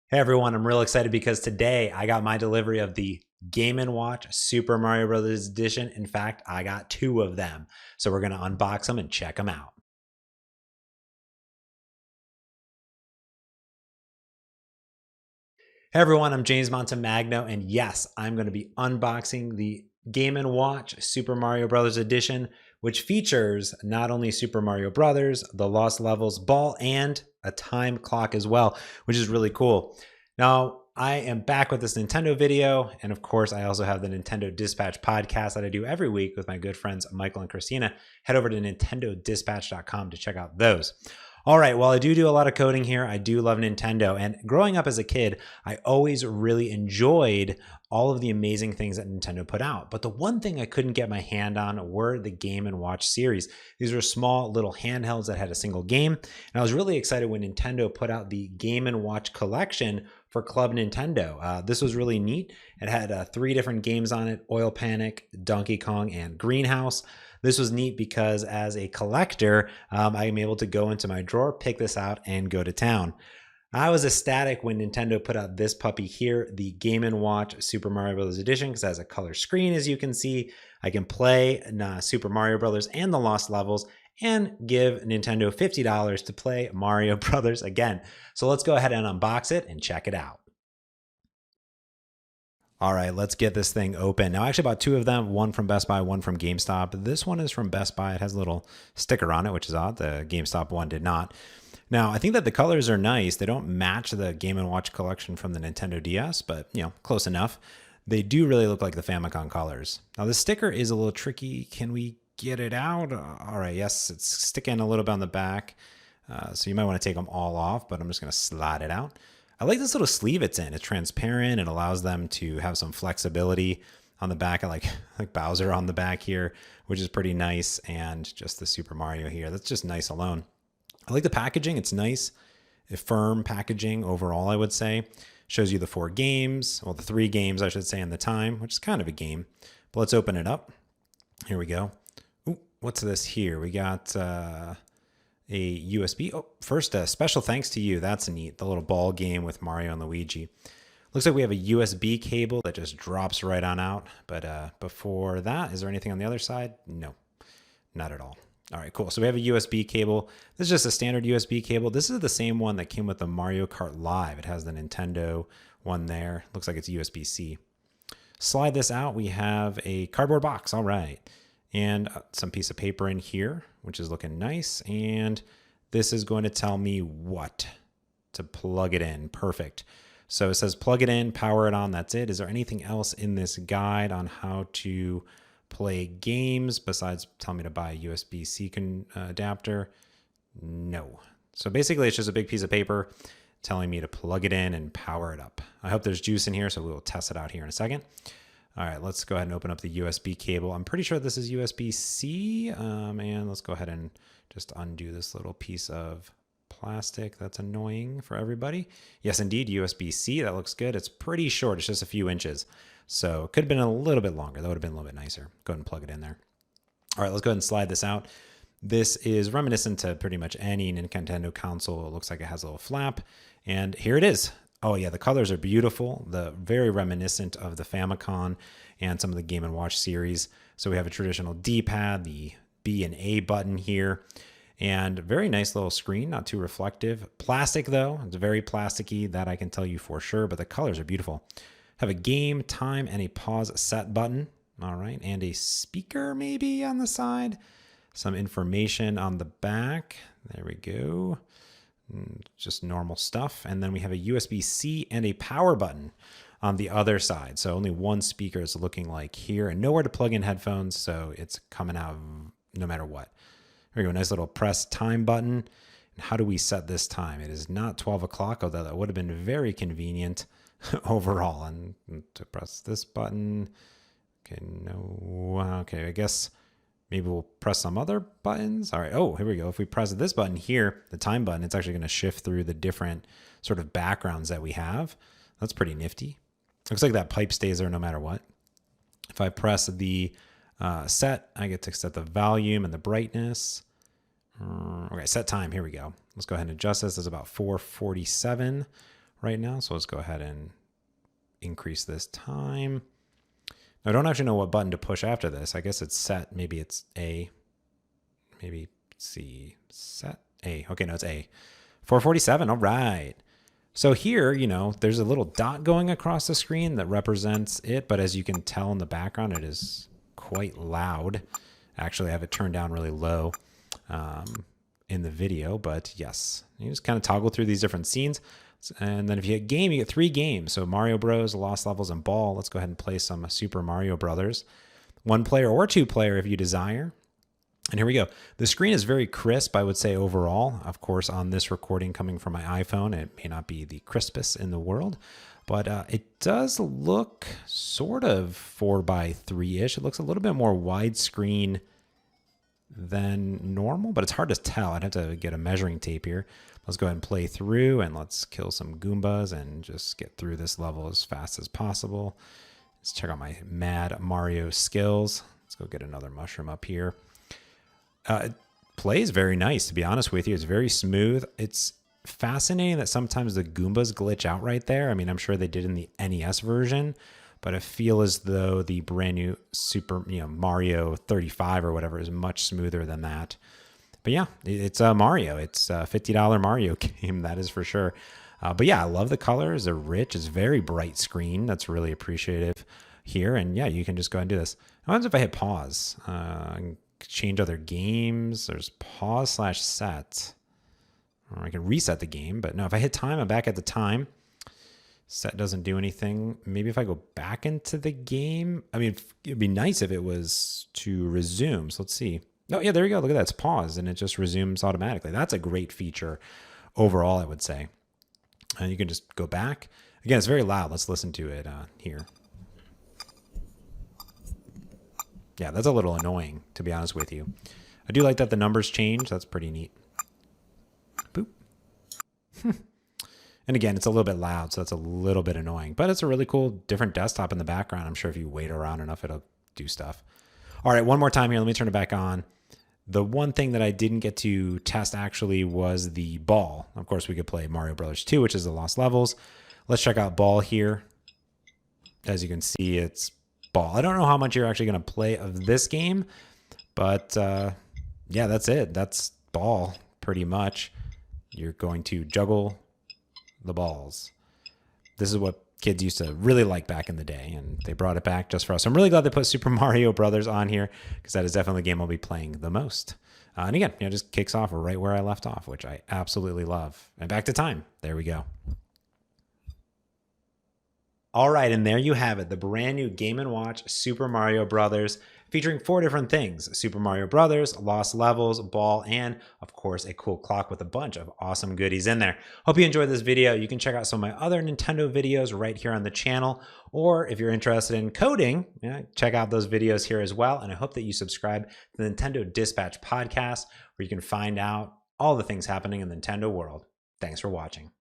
Hey everyone, I'm real excited because today I got my delivery of the Game & Watch Super Mario Bros. Edition. In fact, I got two of them. So we're going to unbox them and check them out. Hey everyone, I'm James Montemagno, and yes, I'm going to be unboxing the Game & Watch Super Mario Bros. Edition, which features not only Super Mario Bros., the Lost Levels ball, and a time clock as well, which is really cool. Now, I am back with this Nintendo video, and of course, I also have the Nintendo Dispatch podcast that I do every week with my good friends Michael and Christina. Head over to nintendodispatch.com to check out those. All right, well, I do a lot of coding here. I do love Nintendo, and growing up as a kid, I always really enjoyed all of the amazing things that Nintendo put out. But the one thing I couldn't get my hand on were the Game & Watch series. These were small little handhelds that had a single game, and I was really excited when Nintendo put out the Game & Watch collection for Club Nintendo. This was really neat. It had 3 different games on it: Oil Panic, Donkey Kong, and Greenhouse. This was neat because as a collector, I am able to go into my drawer, pick this out, and go to town. I was ecstatic when Nintendo put out this puppy here, the Game & Watch Super Mario Bros. Edition, because it has a color screen, as you can see. I can play Super Mario Bros. And the Lost Levels and give Nintendo $50 to play Mario Brothers again. So let's go ahead and unbox it and check it out. All right, let's get this thing open. Now, I actually bought 2 of them, one from Best Buy, one from GameStop. This one is from Best Buy. It has a little sticker on it, which is odd. The GameStop one did not. Now, I think that the colors are nice. They don't match the Game & Watch collection from the Nintendo DS, but, close enough. They do really look like the Famicom colors. Now, the sticker is a little tricky. Can we get it out? All right, yes, it's sticking a little bit on the back. So you might want to take them all off, but I'm just going to slide it out. I like this little sleeve it's in. It's transparent. It allows them to have some flexibility on the back. I like Bowser on the back here, which is pretty nice. And just the Super Mario here. That's just nice alone. I like the packaging. It's nice, firm packaging overall, I would say. Shows you the 4 games, well, the 3 games, I should say, and the time, which is kind of a game. But let's open it up. Here we go. Ooh, what's this here? We got a USB. Oh, first, special thanks to you. That's neat. The little ball game with Mario and Luigi. Looks like we have a USB cable that just drops right on out. But before that, is there anything on the other side? No, not at all. All right, cool. So we have a USB cable. This is just a standard USB cable. This is the same one that came with the Mario Kart Live. It has the Nintendo one there. Looks like it's USB-C. Slide this out. We have a cardboard box. All right. And some piece of paper in here, which is looking nice. And this is going to tell me what to plug it in. Perfect. So it says plug it in, power it on. That's it. Is there anything else in this guide on how to play games besides telling me to buy a USB-C adapter? No. So basically, it's just a big piece of paper telling me to plug it in and power it up. I hope there's juice in here, so we will test it out here in a second. All right, let's go ahead and open up the USB cable. I'm pretty sure this is USB-C, and let's go ahead and just undo this little piece of plastic. That's annoying for everybody. Yes, indeed, USB-C. That looks good. It's pretty short. It's just a few inches. So it could have been a little bit longer. That would have been a little bit nicer. Go ahead and plug it in there. All right, let's go ahead and slide this out. This is reminiscent to pretty much any Nintendo console. It looks like it has a little flap. And here it is. Oh yeah, the colors are beautiful. The very reminiscent of the Famicom and some of the Game & Watch series. So we have a traditional D-pad, the B and A button here, and very nice little screen, not too reflective. Plastic though, it's very plasticky, that I can tell you for sure, but the colors are beautiful. Have a game, time, and a pause set button. All right, and a speaker maybe on the side. Some information on the back. There we go. Just normal stuff. And then we have a USB-C and a power button on the other side. So only one speaker is looking like here, and nowhere to plug in headphones. So it's coming out no matter what. Here we go. Nice little press time button. And how do we set this time? It is not 12 o'clock, although that would have been very convenient overall. And to press this button. Okay, no. Okay, I guess maybe we'll press some other buttons. All right. Oh, here we go. If we press this button here, the time button, it's actually going to shift through the different sort of backgrounds that we have. That's pretty nifty. Looks like that pipe stays there no matter what. If I press the set, I get to set the volume and the brightness. Okay, set time. Here we go. Let's go ahead and adjust this. It's about 4:47 right now. So let's go ahead and increase this time. Now, I don't actually know what button to push after this. I guess it's set. Maybe it's A. Maybe C. Set A. Okay, no, it's A. 447. All right. So here, you know, there's a little dot going across the screen that represents it. But as you can tell in the background, it is quite loud. Actually, I have it turned down really low in the video. But yes, you just kind of toggle through these different scenes. And then if you hit game, you get 3 games. So Mario Bros, Lost Levels, and Ball. Let's go ahead and play some Super Mario Brothers. 1 player or 2 player if you desire. And here we go. The screen is very crisp, I would say, overall. Of course, on this recording coming from my iPhone, it may not be the crispest in the world. But it does look sort of 4:3-ish. It looks a little bit more widescreen than normal, but it's hard to tell. I'd have to get a measuring tape here. Let's go ahead and play through, and let's kill some Goombas and just get through this level as fast as possible. Let's check out my Mad Mario skills. Let's go get another mushroom up here. It plays very nice, to be honest with you. It's very smooth. It's fascinating that sometimes the Goombas glitch out right there. I mean, I'm sure they did in the NES version, but I feel as though the brand new Super, Mario 35 or whatever is much smoother than that. But yeah, it's Mario. It's a $50 Mario game, that is for sure. But yeah, I love the colors. They're rich. It's very bright screen. That's really appreciative here. And yeah, you can just go ahead and do this. What happens if I hit pause? Change other games. There's pause/set. Or I can reset the game. But no, if I hit time, I'm back at the time. Set doesn't do anything. Maybe if I go back into the game. I mean, it'd be nice if it was to resume. So let's see. Oh, yeah, there you go. Look at that. It's paused, and it just resumes automatically. That's a great feature overall, I would say. And you can just go back. Again, it's very loud. Let's listen to it here. Yeah, that's a little annoying, to be honest with you. I do like that the numbers change. That's pretty neat. Boop. And again, it's a little bit loud, so that's a little bit annoying. But it's a really cool, different desktop in the background. I'm sure if you wait around enough, it'll do stuff. All right, one more time here. Let me turn it back on. The one thing that I didn't get to test actually was the ball. Of course, we could play Mario Brothers 2, which is the Lost Levels. Let's check out ball here. As you can see, it's ball. I don't know how much you're actually going to play of this game, but yeah, that's it. That's ball, pretty much. You're going to juggle the balls. This is what kids used to really like back in the day, and they brought it back just for us. I'm really glad they put Super Mario Brothers on here, because that is definitely the game I'll be playing the most. And again, just kicks off right where I left off, which I absolutely love. And back to time. There we go. All right, and there you have it, the brand new Game & Watch Super Mario Brothers, featuring 4 different things: Super Mario Brothers, Lost Levels, Ball, and of course a cool clock with a bunch of awesome goodies in there. Hope you enjoyed this video. You can check out some of my other Nintendo videos right here on the channel, or if you're interested in coding, check out those videos here as well. And I hope that you subscribe to the Nintendo Dispatch podcast, where you can find out all the things happening in the Nintendo world. Thanks for watching.